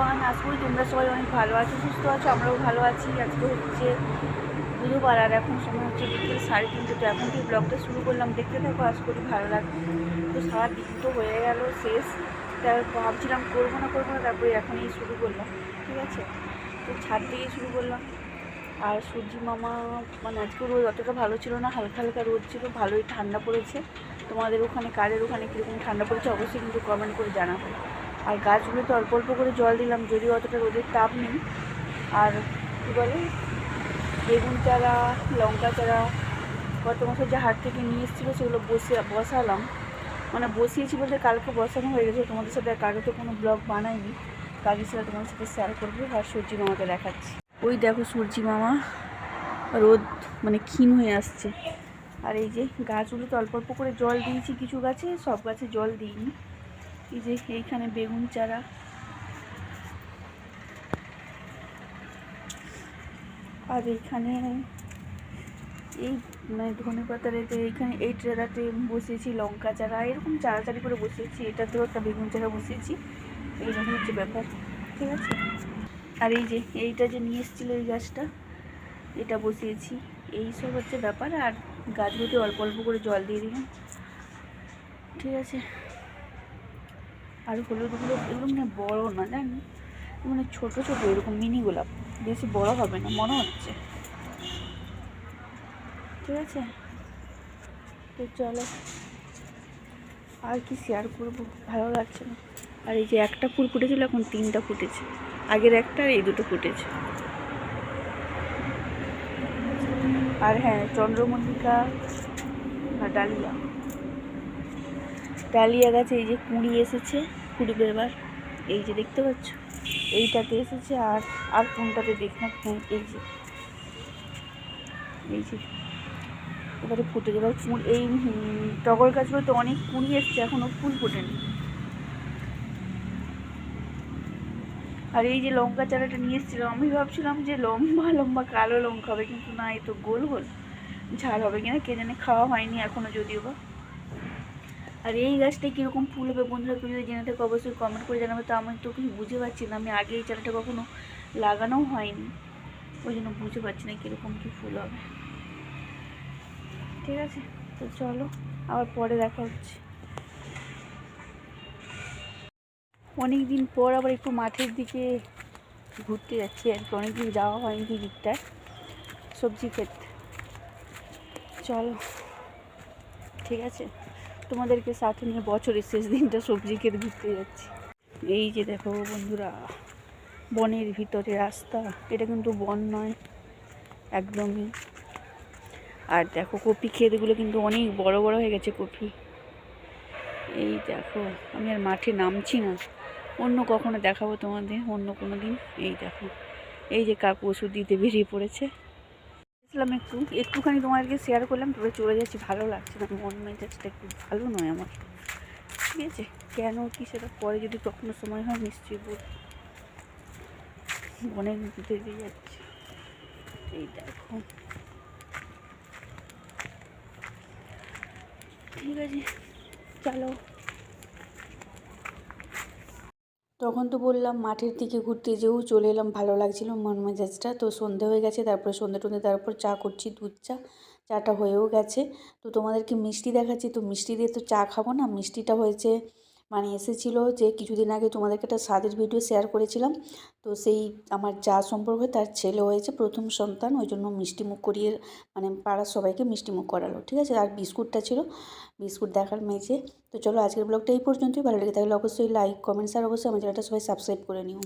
Everyone, আশা করি তোমরা সবাই অনেক ভালো আছো, সুস্থ আছো। আমরাও ভালো আছি। আজকে হচ্ছে বুধবার আর এখন সময় হচ্ছে বিকেল 3:30। তো এখন থেকে ব্লগটা শুরু করলাম, দেখতে থাকো, আশা করি ভালো লাগবে। তো সারা দিন তো হয়ে গেল শেষ, তার ভাবছিলাম করবো না, তারপরে এখনই শুরু করলাম। ঠিক আছে, তো ছাদ থেকেই শুরু করলাম। আর সূর্যি মামা মানে আজকে রোদ অতটা ভালো ছিল না, হালকা হালকা রোদ ছিল, ভালোই ঠান্ডা পড়েছে। তোমাদের ওখানে কারের ওখানে কীরকম ঠান্ডা পড়েছে অবশ্যই কিন্তু কমেন্ট করে জানাবে। আর গাছগুলোতে অল্প অল্প করে জল দিলাম, যদিও অতটা রোদের তাপ নেই। আর কী বলে, বেগুন চারা, লঙ্কা চারা গত মাসে যে হাট থেকে নিয়ে এসেছিলো সেগুলো বসালাম। মানে বসিয়েছি বলতে কালকে বসানো হয়ে গেছে। তোমাদের সাথে কালকে তো কোনো ব্লগ বানাইনি, কালকে সেটা তোমাদের সাথে শেয়ার করবো। আর সূর্যি মামাকে দেখাচ্ছি, ওই দেখো সূর্যি মামা, রোদ মানে ক্ষীণ হয়ে আসছে। আর এই যে গাছগুলোতে অল্প অল্প করে জল দিয়েছি, কিছু গাছে, সব গাছে জল দিইনি। এই যে এইখানে বেগুন চারা, আর এইখানে এই মানে ধনে পাতার এতে এইখানে এই ট্রেরাতে বসিয়েছি লঙ্কা চারা, এরকম চারাচারি করে বসিয়েছি। এটাতেও একটা বেগুন চারা বসিয়েছি। এইরকম হচ্ছে ব্যাপার, ঠিক আছে। আর এই যে এইটা যে নিয়ে এসেছিলো এই গাছটা, এটা বসিয়েছি। এই সব হচ্ছে ব্যাপার। আর গাছগুলোতে অল্প অল্প করে জল দিয়ে দিলাম, ঠিক আছে। আর হলুদগুলো এগুলো মানে বড় না, জানি মানে ছোটো ছোটো এরকম মিনি গোলাপ, বেশি বড় হবে না মনে হচ্ছে, ঠিক আছে। তো চলো, আর কি শেয়ার করবো, ভালো লাগছে না। আর এই যে একটা ফুল ফুটেছিল, এখন 3টা ফুটেছে। আগের একটা আর এই 2টো ফুটেছে। আর হ্যাঁ, চন্দ্রমল্লিকা আর ডালিয়া গাছে এই যে কুঁড়ি এসেছে, ফুটবে এবার। এই যে দেখতে পাচ্ছ, এইটাতে এসেছে। আর কোনটাতে দেখলাম, হ্যাঁ এই যে এবারে ফুটে যাবে ফুল। এই টগর গাছগুলোতে অনেক কুঁড়ি এসছে, এখনও ফুল ফোটেনি। আর এই যে লঙ্কা চারাটা নিয়ে এসেছিলাম, আমি ভাবছিলাম যে লম্বা লম্বা কালো লঙ্কা হবে, কিন্তু না, এ তো গোল গোল। ঝাল হবে কিনা কে জানে, খাওয়া হয়নি এখনও যদিও বা। আর এই গাছটায় কীরকম ফুল হবে বন্ধুরা, কেউ যদি জেনে থাকে অবশ্যই কমেন্ট করে জানাবে। তো আমি তো কিছু বুঝে পারছি না, আমি আগে এই চারাটা কখনো লাগানোও হয়নি, ওই জন্য বুঝতে পারছি না কীরকম কী ফুল হবে, ঠিক আছে। তো চলো, আবার পরে দেখা হচ্ছে। অনেক দিন পর আবার একটু মাঠের দিকে ঘুরতে যাচ্ছি আর কি, অনেকদিন যাওয়া হয়নি দিকটায় সবজি খেতে। চলো, ঠিক আছে, তোমাদেরকে সাথে নিয়ে বছরের শেষ দিনটা সবজি খেতে ঘুরতে যাচ্ছি। এই যে দেখো বন্ধুরা, বনের ভিতরে রাস্তা, এটা কিন্তু বন নয় একদমই। আর দেখো কপি ক্ষেতগুলো কিন্তু অনেক বড় বড় হয়ে গেছে কপি। এই দেখো, আমি আর মাঠে নামছি না, অন্য কখনো দেখাবো তোমাদের, অন্য কোনো দিন। এই দেখো, এই যে কাকু ওষুধ দিতে বেরিয়ে পড়েছে। একটুখানি তোমাদেরকে শেয়ার করলাম, তবে চলে যাচ্ছি, ভালো লাগছে না, মন মেজাজটা একটু ভালো নয় আমার, ঠিক আছে। কেন কি সেটা পরে যদি কখনো সময় হয় নিশ্চয়ই বলবো। বনের ভিতরে দিয়ে যাচ্ছি, এই দেখো, ঠিক আছে, চলো। তখন তো বললাম মাঠের দিকে ঘুরতে যেও, চলে এলাম, ভালো লাগছিল মন মেজাজটা। তো সন্ধে হয়ে গেছে, তারপরে সন্ধে টন্ধে, তারপর চা করছি, দুধ চা। চাটা হয়েও গেছে। তো তোমাদেরকে মিষ্টি দেখাচ্ছি। তো মিষ্টি দিয়ে তো চা খাবো না, মিষ্টিটা হয়েছে মানে এসেছিলো যে কিছুদিন আগে তোমাদেরকে একটা স্বাদের ভিডিও শেয়ার করেছিলাম। তো সেই আমার যা সম্পর্কে তার ছেলে হয়েছে, প্রথম সন্তান, ওই জন্য মিষ্টিমুখ করিয়ে মানে পাড়ার সবাইকে মিষ্টিমুখ করালো, ঠিক আছে। আর বিস্কুটটা ছিল, বিস্কুট দেখার মেঝে। তো চলো, আজকের ব্লগটা এই পর্যন্তই। ভালো লেগে থাকলে অবশ্যই লাইক, কমেন্টস, আর অবশ্যই আমার চ্যানেলটা সবাই সাবস্ক্রাইব করে নিও।